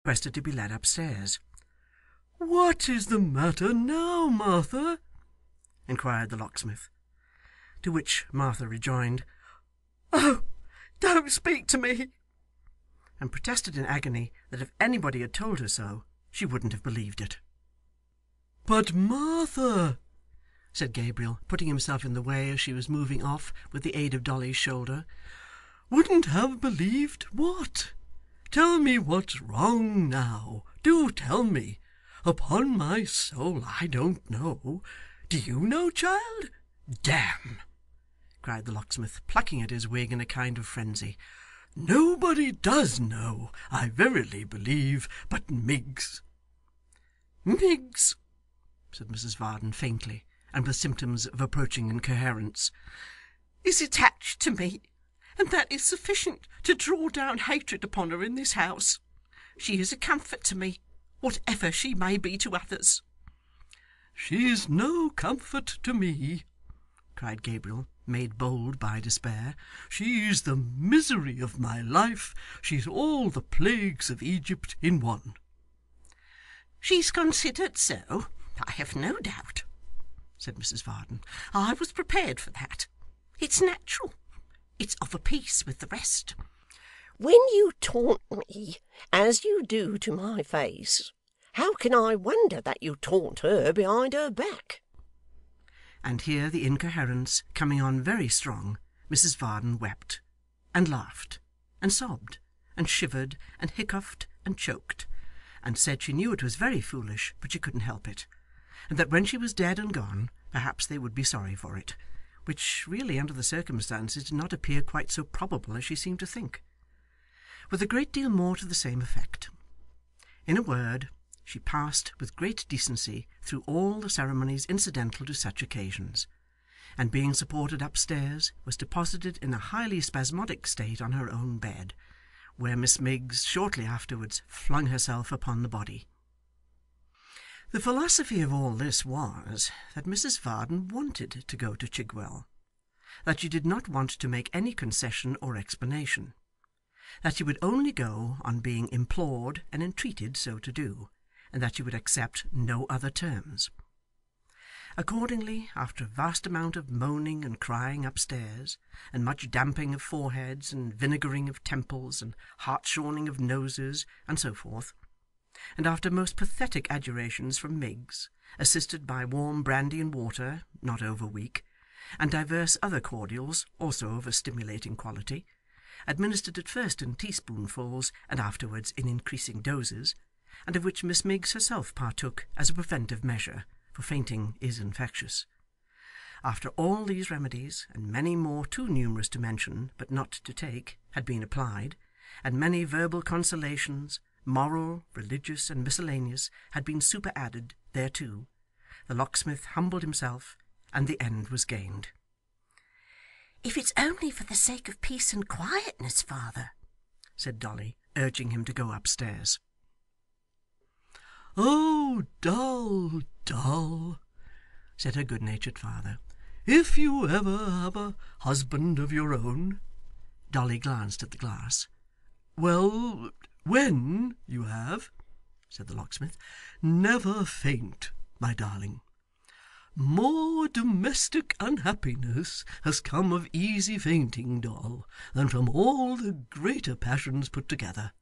requested to be led upstairs. "What is the matter now, Martha?" inquired the locksmith. To which Martha rejoined, "Oh, don't speak to me!" and protested in agony that if anybody had told her so, she wouldn't have believed it. "But, Martha," said Gabriel, putting himself in the way as she was moving off with the aid of Dolly's shoulder, "wouldn't have believed what? Tell me what's wrong now. Do tell me. Upon my soul, I don't know. Do you know, child? Damn!" cried the locksmith, plucking at his wig in a kind of frenzy. "Nobody does know, I verily believe, but Miggs." "Miggs," said Mrs Varden faintly, and with symptoms of approaching incoherence, "is attached to me, and that is sufficient to draw down hatred upon her in this house. She is a comfort to me, whatever she may be to others." "She's no comfort to me," cried Gabriel, made bold by despair. "She's the misery of my life. She's all the plagues of Egypt in one." "She's considered so, I have no doubt," said Mrs Varden. "I was prepared for that. It's natural. It's of a piece with the rest. When you taunt me, as you do to my face, how can I wonder that you taunt her behind her back?" And here the incoherence coming on very strong, Mrs Varden wept, and laughed, and sobbed, and shivered, and hiccuped, and choked, and said she knew it was very foolish, but she couldn't help it, and that when she was dead and gone, perhaps they would be sorry for it, which really, under the circumstances, did not appear quite so probable as she seemed to think, with a great deal more to the same effect. In a word, she passed with great decency through all the ceremonies incidental to such occasions, and being supported upstairs, was deposited in a highly spasmodic state on her own bed, where Miss Miggs shortly afterwards flung herself upon the body. The philosophy of all this was, that Mrs Varden wanted to go to Chigwell, that she did not want to make any concession or explanation, that she would only go on being implored and entreated so to do, and that she would accept no other terms. Accordingly, after a vast amount of moaning and crying upstairs, and much damping of foreheads, and vinegaring of temples, and hartshorning of noses, and so forth, and after most pathetic adjurations from Miggs, assisted by warm brandy and water, not over weak, and divers other cordials, also of a stimulating quality, administered at first in teaspoonfuls, and afterwards in increasing doses, and of which Miss Miggs herself partook as a preventive measure, for fainting is infectious. After all these remedies, and many more too numerous to mention, but not to take, had been applied, and many verbal consolations, moral, religious, and miscellaneous, had been superadded thereto, the locksmith humbled himself, and the end was gained. "If it's only for the sake of peace and quietness, father," said Dolly, urging him to go upstairs. "Oh, Doll, Doll," said her good-natured father, "if you ever have a husband of your own," Dolly glanced at the glass. "Well, when you have," said the locksmith, "never faint, my darling. More domestic unhappiness has come of easy fainting, Doll, than from all the greater passions put together.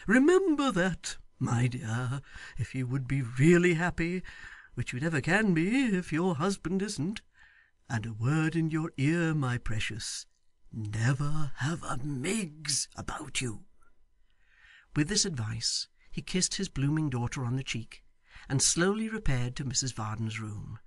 Remember that, my dear, if you would be really happy, which you never can be if your husband isn't. And a word in your ear, my precious, never have a Miggs about you." With this advice, he kissed his blooming daughter on the cheek, and slowly repaired to Mrs Varden's room,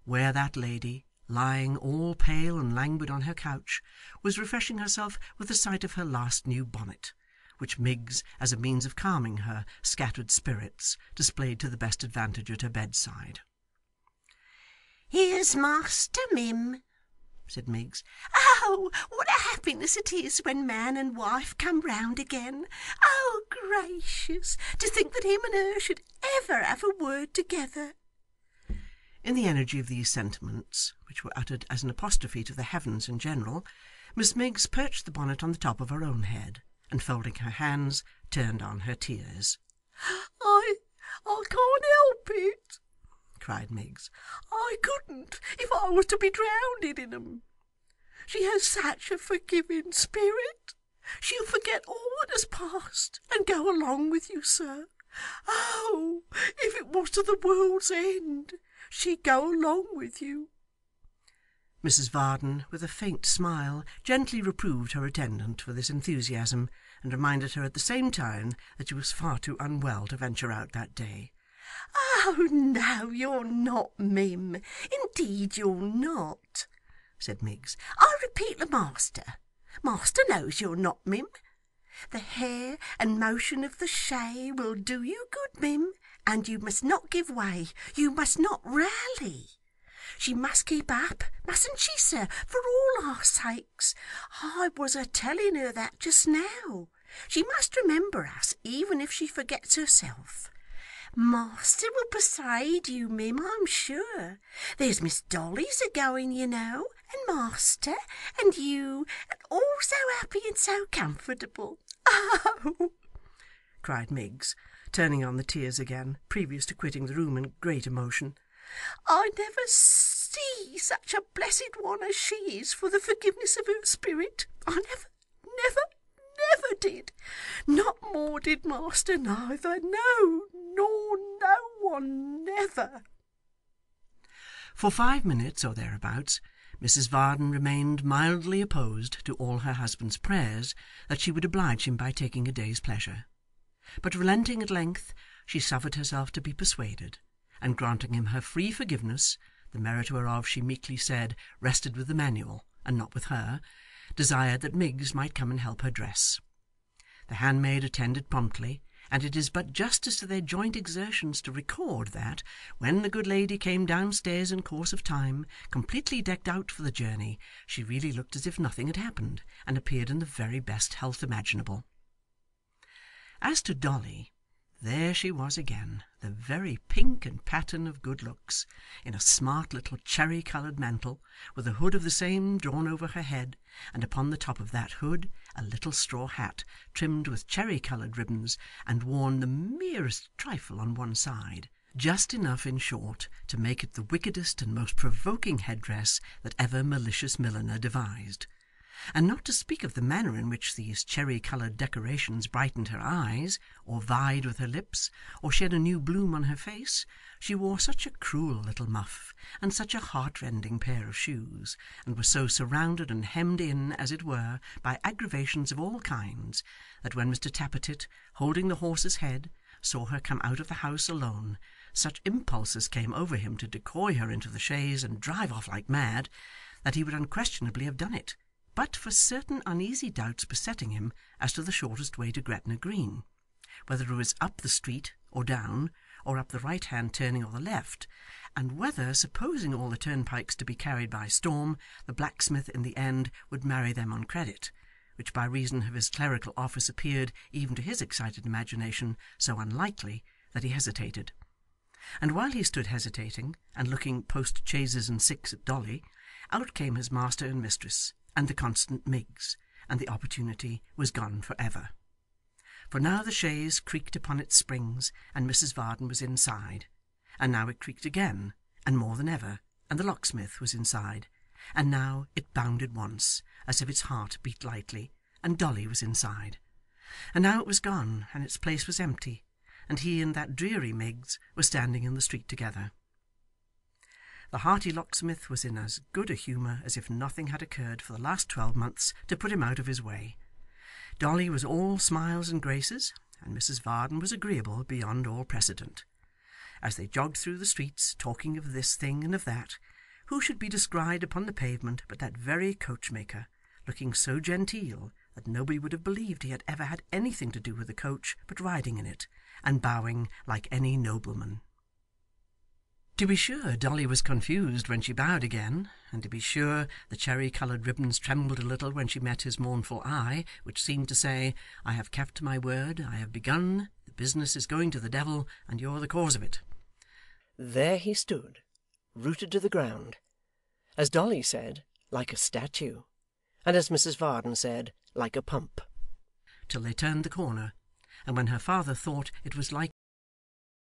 where that lady, lying all pale and languid on her couch, was refreshing herself with the sight of her last new bonnet, which Miggs, as a means of calming her scattered spirits, displayed to the best advantage at her bedside. "Here's Master Mim," said Miggs. "Oh, what a happiness it is when man and wife come round again! Oh, gracious, to think that him and her should ever have a word together!" In the energy of these sentiments, which were uttered as an apostrophe to the heavens in general, Miss Miggs perched the bonnet on the top of her own head, and folding her hands, turned on her tears. I can't help it,' cried Miggs. 'I couldn't if I was to be drownded in 'em. She has such a forgiving spirit. She'll forget all that has passed, and go along with you, sir. Oh, if it was to the world's end, she'd go along with you.' Mrs Varden, with a faint smile, gently reproved her attendant for this enthusiasm, and reminded her at the same time that she was far too unwell to venture out that day. 'Oh no, you're not, Mim. Indeed you're not,' said Miggs. 'I repeat to master. Master knows you're not, Mim. The hair and motion of the shay will do you good, Mim, and you must not give way. You must not rally. She must keep up, mustn't she, sir, for all our sakes? I was a telling her that just now. She must remember us, even if she forgets herself. Master will persuade you, Mim, I'm sure. There's Miss Dolly's a going, you know, and master, and you, and all so happy and so comfortable. Oh!' cried Miggs, turning on the tears again, previous to quitting the room in great emotion. 'I never see such a blessed one as she is for the forgiveness of her spirit. I never did. Not more did master neither. No, nor no one, never.' For 5 minutes or thereabouts, Mrs Varden remained mildly opposed to all her husband's prayers that she would oblige him by taking a day's pleasure, but relenting at length, she suffered herself to be persuaded, and granting him her free forgiveness, the merit whereof she meekly said rested with the manual, and not with her, desired that Miggs might come and help her dress. The handmaid attended promptly, and it is but justice to their joint exertions to record that, when the good lady came downstairs in course of time, completely decked out for the journey, she really looked as if nothing had happened, and appeared in the very best health imaginable. As to Dolly, there she was again, the very pink and pattern of good looks, in a smart little cherry-coloured mantle, with a hood of the same drawn over her head, and upon the top of that hood a little straw hat, trimmed with cherry-coloured ribbons, and worn the merest trifle on one side, just enough, in short, to make it the wickedest and most provoking headdress that ever malicious milliner devised. And not to speak of the manner in which these cherry-coloured decorations brightened her eyes, or vied with her lips, or shed a new bloom on her face, she wore such a cruel little muff, and such a heart-rending pair of shoes, and was so surrounded and hemmed in, as it were, by aggravations of all kinds, that when Mr Tappertit, holding the horse's head, saw her come out of the house alone, such impulses came over him to decoy her into the chaise and drive off like mad, that he would unquestionably have done it, but for certain uneasy doubts besetting him as to the shortest way to Gretna Green, whether it was up the street or down, or up the right hand turning or the left, and whether, supposing all the turnpikes to be carried by storm, the blacksmith in the end would marry them on credit, which by reason of his clerical office appeared, even to his excited imagination, so unlikely that he hesitated. And while he stood hesitating, and looking post-chaises and six at Dolly, out came his master and mistress, and the constant Miggs, and the opportunity was gone for ever. For now the chaise creaked upon its springs, and Mrs Varden was inside, and now it creaked again, and more than ever, and the locksmith was inside, and now it bounded once, as if its heart beat lightly, and Dolly was inside, and now it was gone, and its place was empty, and he and that dreary Miggs were standing in the street together. The hearty locksmith was in as good a humour as if nothing had occurred for the last 12 months to put him out of his way. Dolly was all smiles and graces, and Mrs Varden was agreeable beyond all precedent. As they jogged through the streets, talking of this thing and of that, who should be descried upon the pavement but that very coachmaker, looking so genteel that nobody would have believed he had ever had anything to do with a coach but riding in it, and bowing like any nobleman. To be sure, Dolly was confused when she bowed again, and to be sure the cherry-coloured ribbons trembled a little when she met his mournful eye, which seemed to say, I have kept my word, I have begun, the business is going to the devil, and you're the cause of it. There he stood, rooted to the ground, as Dolly said, like a statue, and as Mrs Varden said, like a pump, till they turned the corner, and when her father thought it was like